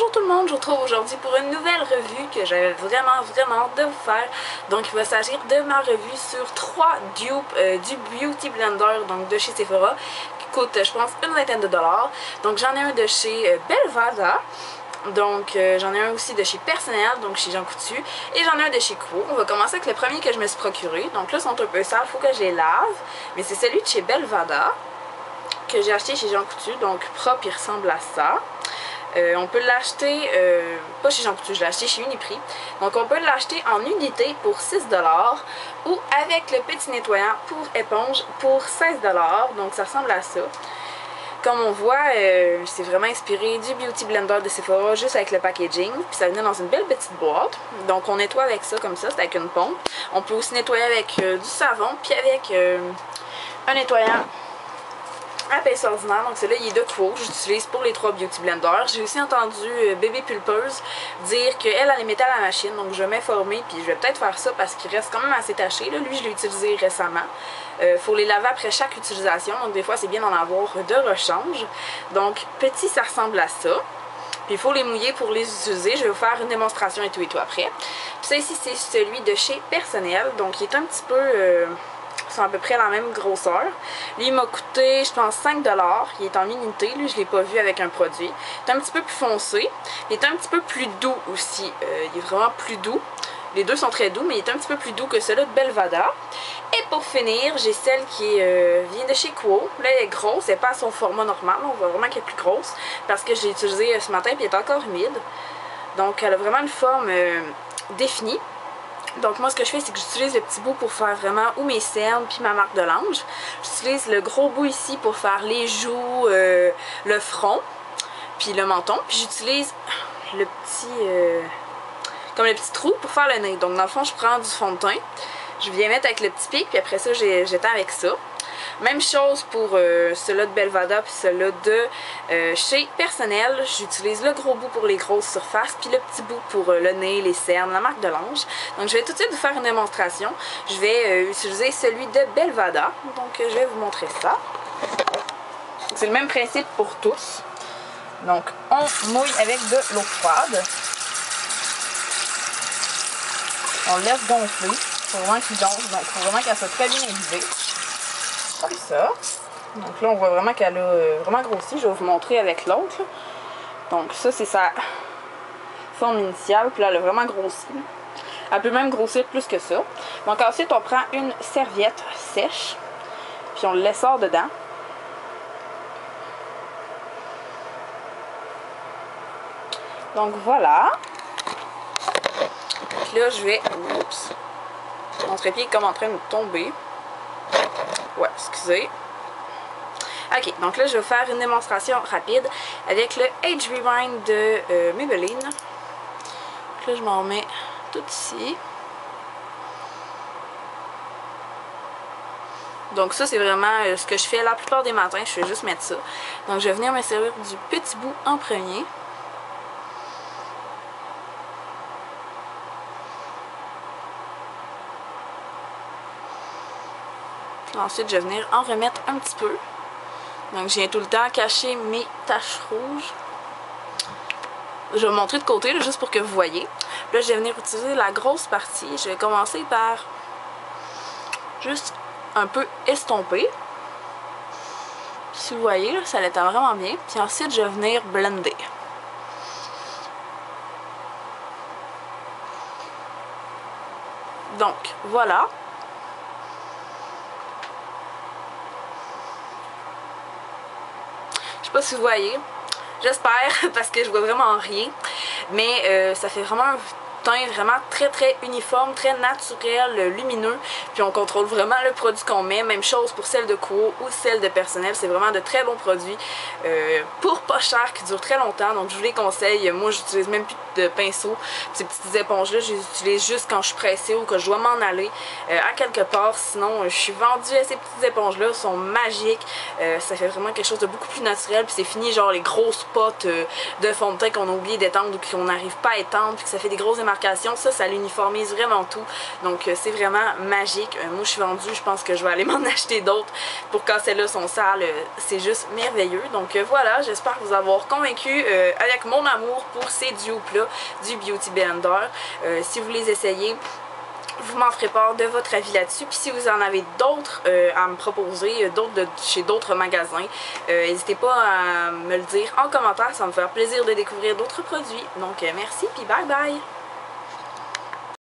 Bonjour tout le monde, je vous retrouve aujourd'hui pour une nouvelle revue que j'avais vraiment hâte de vous faire. Donc il va s'agir de ma revue sur 3 dupes du Beauty Blender, donc de chez Sephora, qui coûte je pense une vingtaine de dollars. Donc j'en ai un de chez Belvada, donc j'en ai un aussi de chez Personnel, donc chez Jean Coutu, et j'en ai un de chez Quo. On va commencer avec le premier que je me suis procuré. Donc là ils sont un peu sales, il faut que je les lave, mais c'est celui de chez Belvada que j'ai acheté chez Jean Coutu, donc propre, il ressemble à ça. On peut l'acheter, pas chez Jean Coutu, je l'ai acheté chez Uniprix. Donc on peut l'acheter en unité pour 6$ ou avec le petit nettoyant pour éponge pour 16$. Donc ça ressemble à ça. Comme on voit, c'est vraiment inspiré du Beauty Blender de Sephora, juste avec le packaging. Puis ça venait dans une belle petite boîte. Donc on nettoie avec ça comme ça, c'est avec une pompe. On peut aussi nettoyer avec du savon, puis avec un nettoyant à pince ordinaire. Donc celui-là il est de Quo, j'utilise pour les 3 Beauty Blenders. J'ai aussi entendu Bébé Pulpeuse dire qu'elle les mettait à la machine, donc je vais m'informer, puis je vais peut-être faire ça parce qu'il reste quand même assez taché. Là, lui je l'ai utilisé récemment. Faut les laver après chaque utilisation, donc des fois c'est bien d'en avoir de rechange. Donc petit, ça ressemble à ça. Puis il faut les mouiller pour les utiliser. Je vais vous faire une démonstration et tout après. Puis ça ici c'est celui de chez Personnel, donc il est un petit peu sont à peu près la même grosseur. Lui il m'a coûté je pense 5$. Il est en unité, lui je l'ai pas vu avec un produit. Il est un petit peu plus foncé. Il est un petit peu plus doux aussi. Il est vraiment plus doux. Les deux sont très doux, mais il est un petit peu plus doux que celui de Belvada. Et pour finir, j'ai celle qui vient de chez Quo. Là elle est grosse, elle n'est pas à son format normal. On voit vraiment qu'elle est plus grosse parce que je l'ai utilisée ce matin et elle est encore humide. Donc elle a vraiment une forme définie. Donc moi ce que je fais c'est que j'utilise le petit bout pour faire vraiment ou mes cernes puis ma marque de l'ange. J'utilise le gros bout ici pour faire les joues, le front, puis le menton. Puis j'utilise le petit, comme le petit trou pour faire le nez. Donc dans le fond je prends du fond de teint, je viens mettre avec le petit pic puis après ça j'étends avec ça. Même chose pour ceux-là de Belvada puis ceux-là de chez Personnel. J'utilise le gros bout pour les grosses surfaces puis le petit bout pour le nez, les cernes, la marque de l'ange. Donc je vais tout de suite vous faire une démonstration. Je vais utiliser celui de Belvada. Donc je vais vous montrer ça. C'est le même principe pour tous. Donc on mouille avec de l'eau froide. On le laisse gonfler. Il faut vraiment qu'il gonfle. Donc il faut vraiment qu'elle soit très bien aiguisée. Comme ça. Donc là on voit vraiment qu'elle a vraiment grossi. Je vais vous montrer avec l'autre. Donc ça c'est sa forme initiale. Puis là elle a vraiment grossi. Elle peut même grossir plus que ça. Donc ensuite on prend une serviette sèche. Puis on le laisse hors dedans. Donc voilà. Puis là je vais... Oups. Mon trépied est comme en train de tomber. Ouais, excusez. Ok, donc là je vais faire une démonstration rapide avec le Age Rewind de Maybelline. Donc là je m'en mets tout ici. Donc ça c'est vraiment ce que je fais la plupart des matins, je vais juste mettre ça. Donc je vais venir me servir du petit bout en premier. Ensuite, je vais venir en remettre un petit peu. Donc, je viens tout le temps cacher mes taches rouges. Je vais vous montrer de côté, là, juste pour que vous voyez. Puis là, je vais venir utiliser la grosse partie. Je vais commencer par juste un peu estomper. Si vous voyez, là, ça l'étend vraiment bien. Puis ensuite, je vais venir blender. Donc, voilà. Je sais pas si vous voyez, j'espère parce que je vois vraiment rien, mais ça fait vraiment un teint vraiment très uniforme, très naturel, lumineux, puis on contrôle vraiment le produit qu'on met. Même chose pour celle de Quo ou celle de Personnel, c'est vraiment de très bons produits pour pas cher, qui durent très longtemps. Donc je vous les conseille. Moi j'utilise même plus de pinceau. Ces petites éponges là je les utilise juste quand je suis pressée ou que je dois m'en aller à quelque part. Sinon je suis vendue à ces petites éponges là, sont magiques. Ça fait vraiment quelque chose de beaucoup plus naturel, puis c'est fini genre les grosses potes de fond de teint qu'on a oublié d'étendre ou qu'on n'arrive pas à étendre, puis que ça fait des grosses émails marcation, ça l'uniformise vraiment tout. Donc c'est vraiment magique. Moi je suis vendue, je pense que je vais aller m'en acheter d'autres pour quand celles-là sont sales. C'est juste merveilleux. Donc voilà, j'espère vous avoir convaincu avec mon amour pour ces dupes-là du Beauty Blender. Si vous les essayez, vous m'en ferez part de votre avis là-dessus. Puis si vous en avez d'autres à me proposer, d'autres chez d'autres magasins, n'hésitez pas à me le dire en commentaire. Ça va me faire plaisir de découvrir d'autres produits. Donc merci, puis bye bye!